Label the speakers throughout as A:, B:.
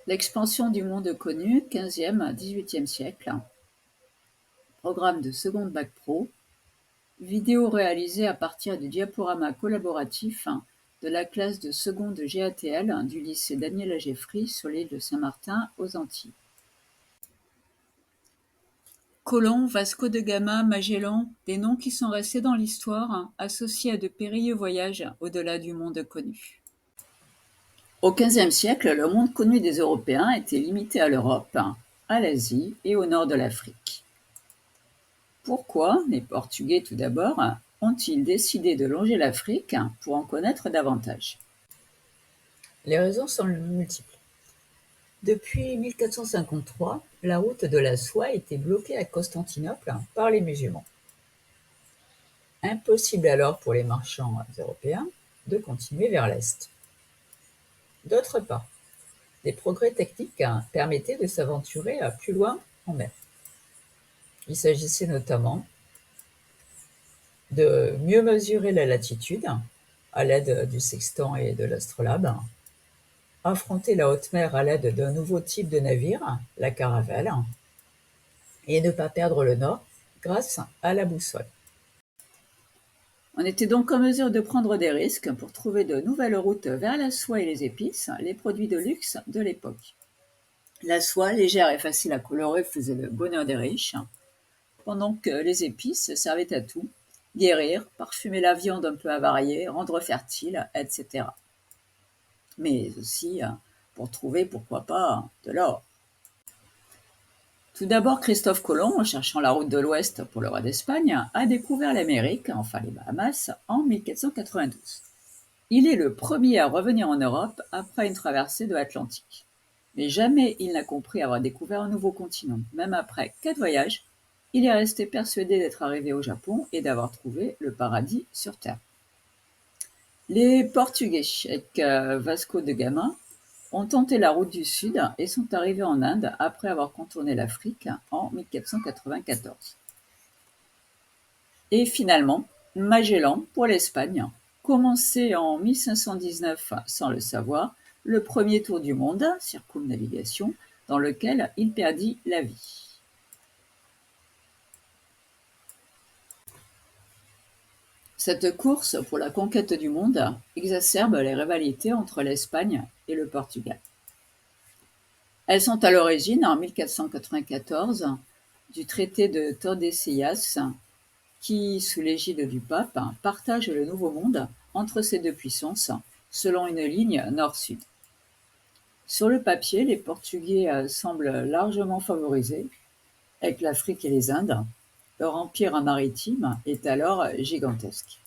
A: L'expansion du monde connu, 15e à 18e siècle. Programme de seconde bac pro. Vidéo réalisée à partir du diaporama collaboratif de la classe de seconde GATL du lycée Daniel Ageffry sur l'île de Saint-Martin aux Antilles. Colomb, Vasco de Gama, Magellan, des noms qui sont restés dans l'histoire, associés à de périlleux voyages au-delà du monde connu. Au XVe siècle, le monde connu des Européens était limité à l'Europe, à l'Asie et au nord de l'Afrique. Pourquoi les Portugais, tout d'abord, ont-ils décidé de longer l'Afrique pour en connaître davantage?
B: Les raisons sont multiples. Depuis 1453, la route de la soie était bloquée à Constantinople par les musulmans. Impossible alors pour les marchands européens de continuer vers l'est. D'autre part, des progrès techniques permettaient de s'aventurer plus loin en mer. Il s'agissait notamment de mieux mesurer la latitude à l'aide du sextant et de l'astrolabe, affronter la haute mer à l'aide d'un nouveau type de navire, la caravelle, et ne pas perdre le nord grâce à la boussole.
A: On était donc en mesure de prendre des risques pour trouver de nouvelles routes vers la soie et les épices, les produits de luxe de l'époque. La soie, légère et facile à colorer, faisait le bonheur des riches, pendant que les épices servaient à tout: guérir, parfumer la viande un peu avariée, rendre fertile, etc. Mais aussi pour trouver, pourquoi pas, de l'or. Tout d'abord, Christophe Colomb, en cherchant la route de l'Ouest pour le roi d'Espagne, a découvert l'Amérique, enfin les Bahamas, en 1492. Il est le premier à revenir en Europe après une traversée de l'Atlantique. Mais jamais il n'a compris avoir découvert un nouveau continent. Même après 4 voyages, il est resté persuadé d'être arrivé au Japon et d'avoir trouvé le paradis sur Terre. Les Portugais, avec Vasco de Gama, ont tenté la route du Sud et sont arrivés en Inde après avoir contourné l'Afrique en 1494. Et finalement, Magellan pour l'Espagne, commencé en 1519 sans le savoir, le premier tour du monde, circumnavigation, dans lequel il perdit la vie. Cette course pour la conquête du monde exacerbe les rivalités entre l'Espagne et le Portugal. Elles sont à l'origine, en 1494, du traité de Tordesillas, qui, sous l'égide du pape, partage le Nouveau Monde entre ces deux puissances, selon une ligne nord-sud. Sur le papier, les Portugais semblent largement favorisés, avec l'Afrique et les Indes. Leur empire maritime est alors gigantesque.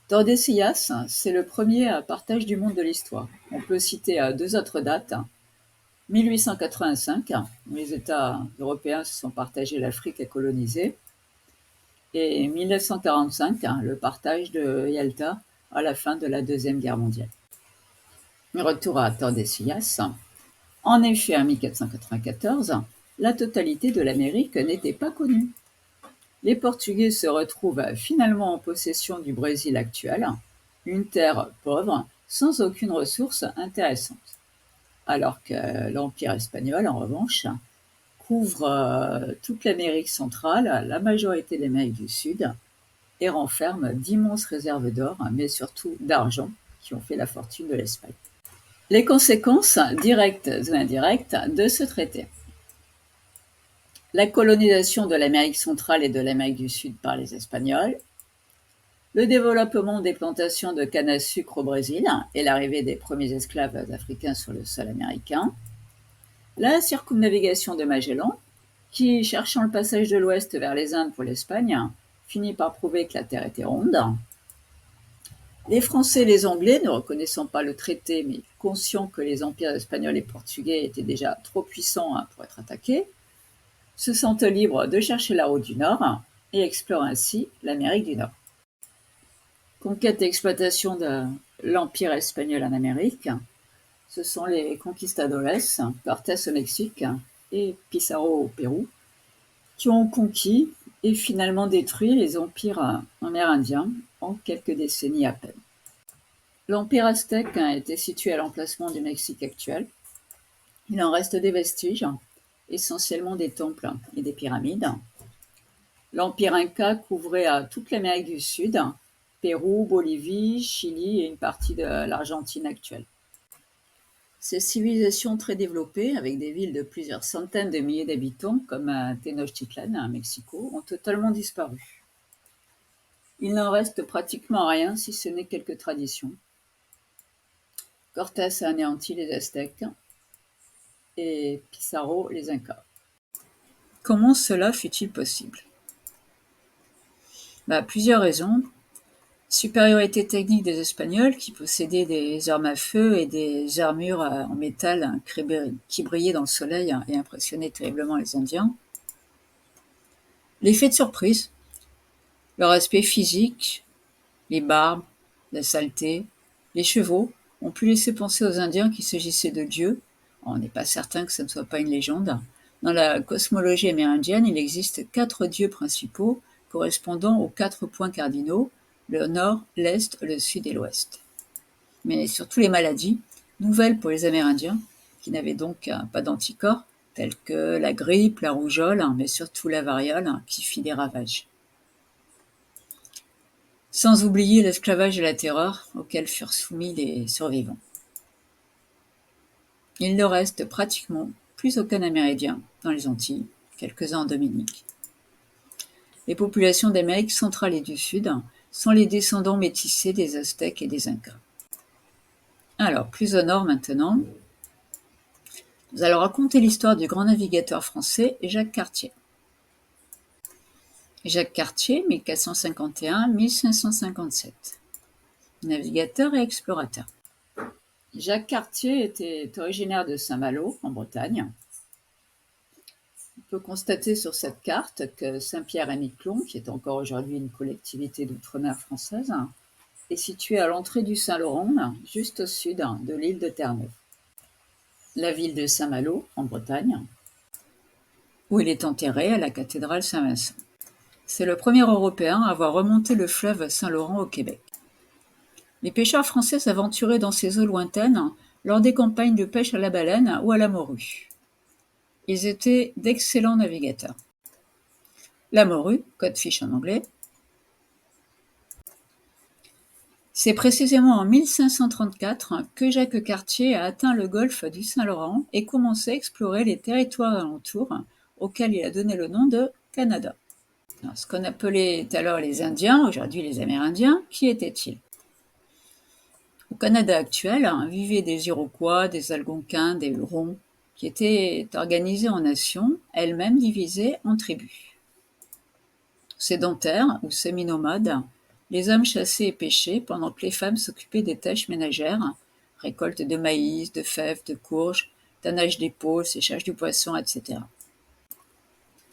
A: Tordesillas, c'est le premier partage du monde de l'histoire. On peut citer 2 autres dates. 1885, où les États européens se sont partagés l'Afrique et colonisée, et 1945, le partage de Yalta à la fin de la Deuxième Guerre mondiale. Retour à Tordesillas. En effet, en 1494, la totalité de l'Amérique n'était pas connue. Les Portugais se retrouvent finalement en possession du Brésil actuel, une terre pauvre, sans aucune ressource intéressante. Alors que l'Empire espagnol, en revanche, couvre toute l'Amérique centrale, la majorité de l'Amérique du Sud, et renferme d'immenses réserves d'or, mais surtout d'argent, qui ont fait la fortune de l'Espagne. Les conséquences, directes ou indirectes, de ce traité. La colonisation de l'Amérique centrale et de l'Amérique du Sud par les Espagnols, le développement des plantations de canne à sucre au Brésil et l'arrivée des premiers esclaves africains sur le sol américain, la circumnavigation de Magellan, qui, cherchant le passage de l'Ouest vers les Indes pour l'Espagne, finit par prouver que la Terre était ronde. Les Français et les Anglais, ne reconnaissant pas le traité, mais conscients que les empires espagnols et portugais étaient déjà trop puissants pour être attaqués, se sentent libres de chercher la route du Nord et explorent ainsi l'Amérique du Nord. Conquête et exploitation de l'Empire espagnol en Amérique, ce sont les conquistadores, Cortés au Mexique et Pizarro au Pérou, qui ont conquis et finalement détruit les empires amérindiens en quelques décennies à peine. L'empire aztèque était situé à l'emplacement du Mexique actuel. Il en reste des vestiges, essentiellement des temples et des pyramides. L'Empire Inca couvrait toute l'Amérique du Sud, Pérou, Bolivie, Chili et une partie de l'Argentine actuelle. Ces civilisations très développées, avec des villes de plusieurs centaines de milliers d'habitants, comme à Tenochtitlan, à Mexico, ont totalement disparu. Il n'en reste pratiquement rien, si ce n'est quelques traditions. Cortés a anéanti les Aztèques et Pizarro les Incas. Comment cela fut-il possible? Plusieurs raisons. Supériorité technique des Espagnols, qui possédaient des armes à feu et des armures en métal qui brillaient dans le soleil et impressionnaient terriblement les Indiens. L'effet de surprise, leur aspect physique, les barbes, la saleté, les chevaux ont pu laisser penser aux Indiens qu'il s'agissait de dieux. On n'est pas certain que ce ne soit pas une légende. Dans la cosmologie amérindienne, il existe 4 dieux principaux correspondant aux 4 points cardinaux: le nord, l'est, le sud et l'ouest. Mais surtout les maladies, nouvelles pour les Amérindiens, qui n'avaient donc pas d'anticorps, telles que la grippe, la rougeole, mais surtout la variole, qui fit des ravages. Sans oublier l'esclavage et la terreur auxquels furent soumis les survivants. Il ne reste pratiquement plus aucun Amérindien dans les Antilles, quelques-uns en Dominique. Les populations d'Amérique centrale et du Sud sont les descendants métissés des Aztèques et des Incas. Alors, plus au nord maintenant, nous allons raconter l'histoire du grand navigateur français Jacques Cartier. Jacques Cartier, 1451-1557. Navigateur et explorateur. Jacques Cartier était originaire de Saint-Malo, en Bretagne. On peut constater sur cette carte que Saint-Pierre-et-Miquelon, qui est encore aujourd'hui une collectivité d'outre-mer française, est située à l'entrée du Saint-Laurent, juste au sud de l'île de Terre-Neuve. La ville de Saint-Malo, en Bretagne, où il est enterré à la cathédrale Saint-Vincent. C'est le premier Européen à avoir remonté le fleuve Saint-Laurent au Québec. Les pêcheurs français s'aventuraient dans ces eaux lointaines lors des campagnes de pêche à la baleine ou à la morue. Ils étaient d'excellents navigateurs. La morue, codfish en anglais, c'est précisément en 1534 que Jacques Cartier a atteint le golfe du Saint-Laurent et commencé à explorer les territoires alentours, auxquels il a donné le nom de Canada. Alors, ce qu'on appelait alors les Indiens, aujourd'hui les Amérindiens, qui étaient-ils? Au Canada actuel, vivaient des Iroquois, des Algonquins, des Hurons, qui étaient organisés en nations, elles-mêmes divisées en tribus. Sédentaires ou semi-nomades, les hommes chassaient et pêchaient pendant que les femmes s'occupaient des tâches ménagères, récolte de maïs, de fèves, de courges, tannage des peaux, séchage du poisson, etc.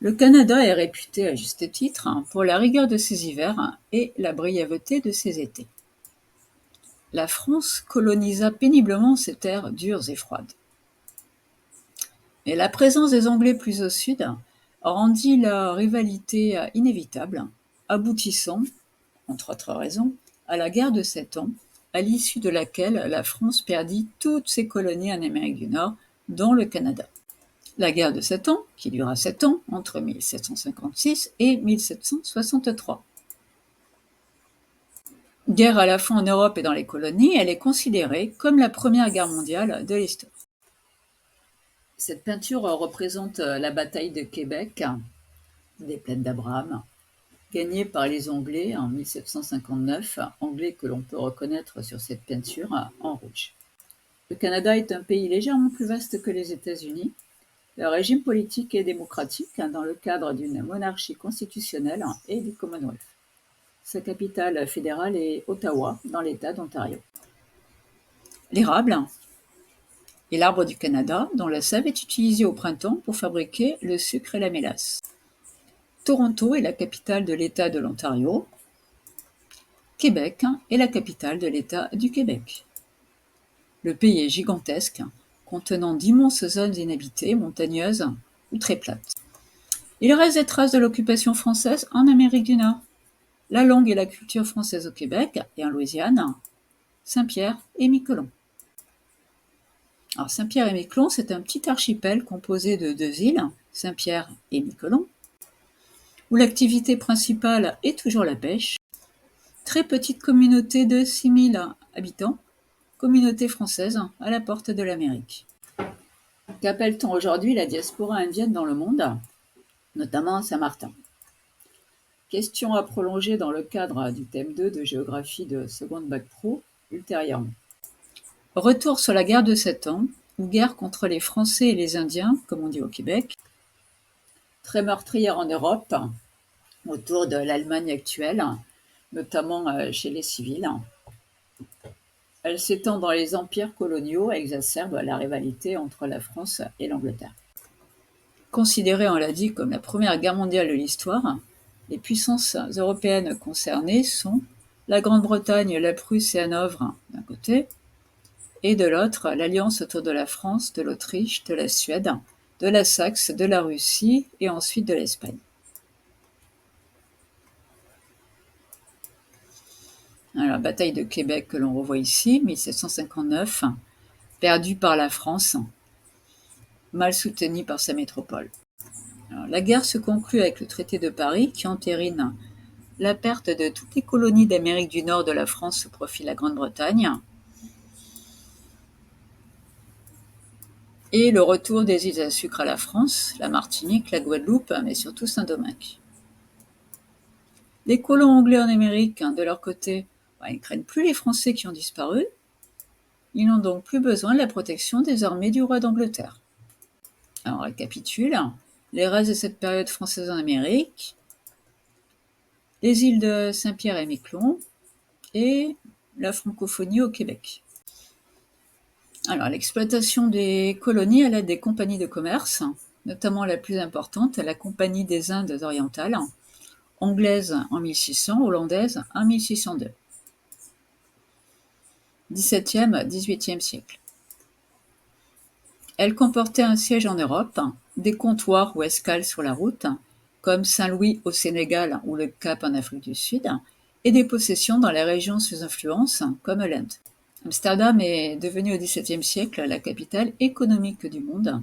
A: Le Canada est réputé, à juste titre, pour la rigueur de ses hivers et la brièveté de ses étés. La France colonisa péniblement ces terres dures et froides. Mais la présence des Anglais plus au sud rendit la rivalité inévitable, aboutissant, entre autres raisons, à la guerre de 7 ans, à l'issue de laquelle la France perdit toutes ses colonies en Amérique du Nord, dont le Canada. La guerre de 7 ans, qui dura 7 ans, entre 1756 et 1763. Guerre à la fois en Europe et dans les colonies, elle est considérée comme la première guerre mondiale de l'histoire. Cette peinture représente la bataille de Québec, des plaines d'Abraham, gagnée par les Anglais en 1759, Anglais que l'on peut reconnaître sur cette peinture en rouge. Le Canada est un pays légèrement plus vaste que les États-Unis. Le régime politique est démocratique dans le cadre d'une monarchie constitutionnelle et du Commonwealth. Sa capitale fédérale est Ottawa, dans l'État d'Ontario. L'érable est l'arbre du Canada, dont la sève est utilisée au printemps pour fabriquer le sucre et la mélasse. Toronto est la capitale de l'État de l'Ontario. Québec est la capitale de l'État du Québec. Le pays est gigantesque, contenant d'immenses zones inhabitées, montagneuses ou très plates. Il reste des traces de l'occupation française en Amérique du Nord. La langue et la culture française au Québec et en Louisiane, Saint-Pierre et Miquelon. Alors Saint-Pierre et Miquelon, c'est un petit archipel composé de 2 îles, Saint-Pierre et Miquelon, où l'activité principale est toujours la pêche. Très petite communauté de 6000 habitants, communauté française à la porte de l'Amérique. Qu'appelle-t-on aujourd'hui la diaspora indienne dans le monde, notamment à Saint-Martin? Question à prolonger dans le cadre du thème 2 de géographie de seconde bac pro ultérieurement. Retour sur la guerre de 7 ans, ou guerre contre les Français et les Indiens, comme on dit au Québec, très meurtrière en Europe, autour de l'Allemagne actuelle, notamment chez les civils. Elle s'étend dans les empires coloniaux et exacerbe la rivalité entre la France et l'Angleterre. Considérée, on l'a dit, comme la première guerre mondiale de l'histoire, les puissances européennes concernées sont la Grande-Bretagne, la Prusse et Hanovre d'un côté, et de l'autre, l'alliance autour de la France, de l'Autriche, de la Suède, de la Saxe, de la Russie et ensuite de l'Espagne. Alors, bataille de Québec que l'on revoit ici, 1759, perdue par la France, mal soutenue par sa métropole. Alors, la guerre se conclut avec le traité de Paris qui entérine la perte de toutes les colonies d'Amérique du Nord de la France au profit de la Grande-Bretagne et le retour des îles à sucre à la France, la Martinique, la Guadeloupe, mais surtout Saint-Domingue. Les colons anglais en Amérique, de leur côté, ils ne craignent plus les Français qui ont disparu. Ils n'ont donc plus besoin de la protection des armées du roi d'Angleterre. Alors, on récapitule. Les restes de cette période française en Amérique, les îles de Saint-Pierre et Miquelon et la francophonie au Québec. Alors, l'exploitation des colonies à l'aide des compagnies de commerce, notamment la plus importante, la Compagnie des Indes orientales, anglaise en 1600, hollandaise en 1602. 17e, 18e siècle. Elle comportait un siège en Europe, des comptoirs ou escales sur la route, comme Saint-Louis au Sénégal ou le Cap en Afrique du Sud, et des possessions dans les régions sous influence, comme l'Inde. Amsterdam est devenue au XVIIe siècle la capitale économique du monde,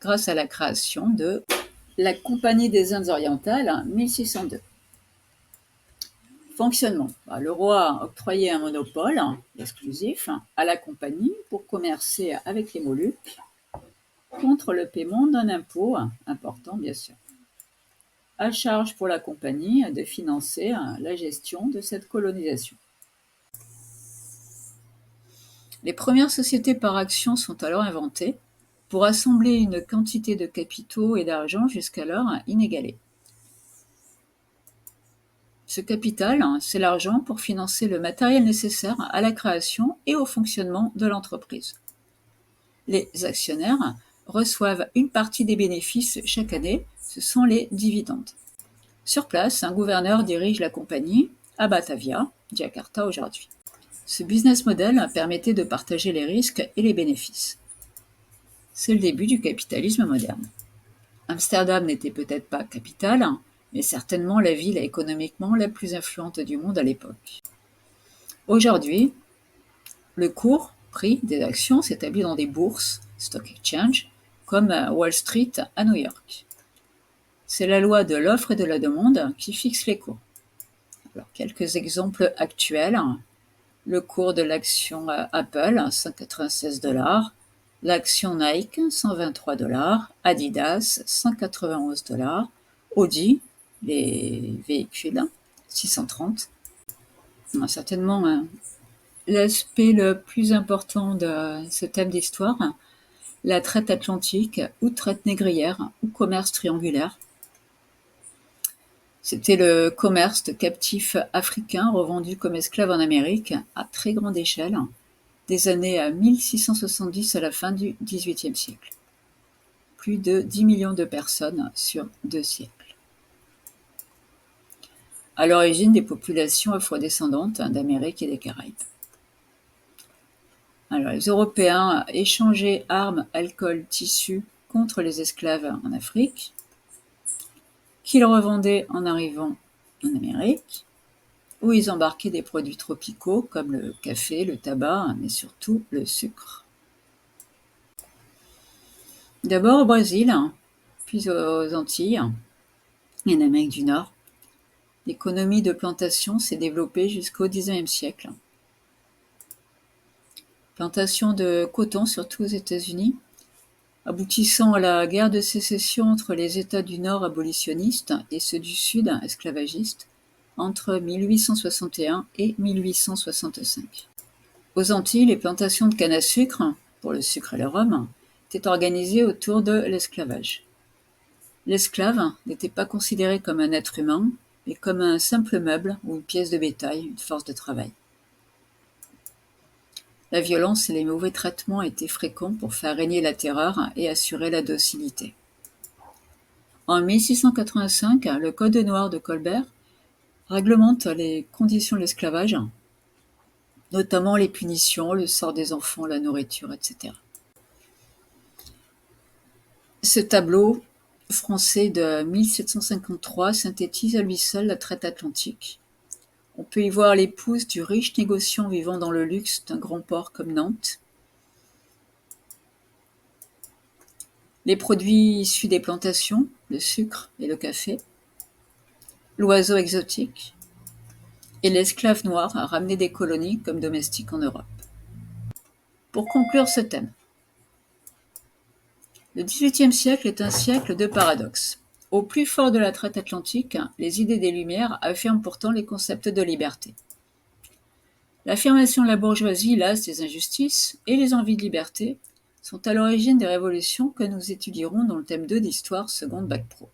A: grâce à la création de la Compagnie des Indes orientales en 1602. Fonctionnement. Le roi octroyait un monopole exclusif à la compagnie pour commercer avec les Moluques contre le paiement d'un impôt important, bien sûr. À charge pour la compagnie de financer la gestion de cette colonisation. Les premières sociétés par actions sont alors inventées pour assembler une quantité de capitaux et d'argent jusqu'alors inégalée. Ce capital, c'est l'argent pour financer le matériel nécessaire à la création et au fonctionnement de l'entreprise. Les actionnaires reçoivent une partie des bénéfices chaque année, ce sont les dividendes. Sur place, un gouverneur dirige la compagnie à Batavia, Jakarta aujourd'hui. Ce business model permettait de partager les risques et les bénéfices. C'est le début du capitalisme moderne. Amsterdam n'était peut-être pas capitale, mais certainement la ville économiquement la plus influente du monde à l'époque. Aujourd'hui, le prix des actions s'établit dans des bourses, stock exchange, comme Wall Street à New York. C'est la loi de l'offre et de la demande qui fixe les cours. Alors, quelques exemples actuels. Le cours de l'action Apple, 196 $, l'action Nike, 123 $, Adidas, 191 $, Audi, les véhicules, 630. Certainement, l'aspect le plus important de ce thème d'histoire, la traite atlantique ou traite négrière ou commerce triangulaire. C'était le commerce de captifs africains revendus comme esclaves en Amérique à très grande échelle, des années 1670 à la fin du XVIIIe siècle. Plus de 10 millions de personnes sur 2 siècles. À l'origine des populations afrodescendantes d'Amérique et des Caraïbes. Alors, les Européens échangeaient armes, alcool, tissus contre les esclaves en Afrique, qu'ils revendaient en arrivant en Amérique, où ils embarquaient des produits tropicaux comme le café, le tabac, mais surtout le sucre. D'abord au Brésil, puis aux Antilles et en Amérique du Nord. L'économie de plantation s'est développée jusqu'au XIXe siècle. Plantation de coton, surtout aux États-Unis, aboutissant à la guerre de sécession entre les États du Nord abolitionnistes et ceux du Sud esclavagistes entre 1861 et 1865. Aux Antilles, les plantations de canne à sucre, pour le sucre et le rhum, étaient organisées autour de l'esclavage. L'esclave n'était pas considéré comme un être humain, mais comme un simple meuble ou une pièce de bétail, une force de travail. La violence et les mauvais traitements étaient fréquents pour faire régner la terreur et assurer la docilité. En 1685, le Code noir de Colbert réglemente les conditions de l'esclavage, notamment les punitions, le sort des enfants, la nourriture, etc. Ce tableau français de 1753 synthétise à lui seul la traite atlantique. On peut y voir l'épouse du riche négociant vivant dans le luxe d'un grand port comme Nantes. Les produits issus des plantations, le sucre et le café, l'oiseau exotique, et l'esclave noir a ramené des colonies comme domestiques en Europe. Pour conclure ce thème, le XVIIIe siècle est un siècle de paradoxes. Au plus fort de la traite atlantique, les idées des Lumières affirment pourtant les concepts de liberté. L'affirmation de la bourgeoisie lasse des injustices et les envies de liberté sont à l'origine des révolutions que nous étudierons dans le thème 2 d'Histoire seconde Bac Pro.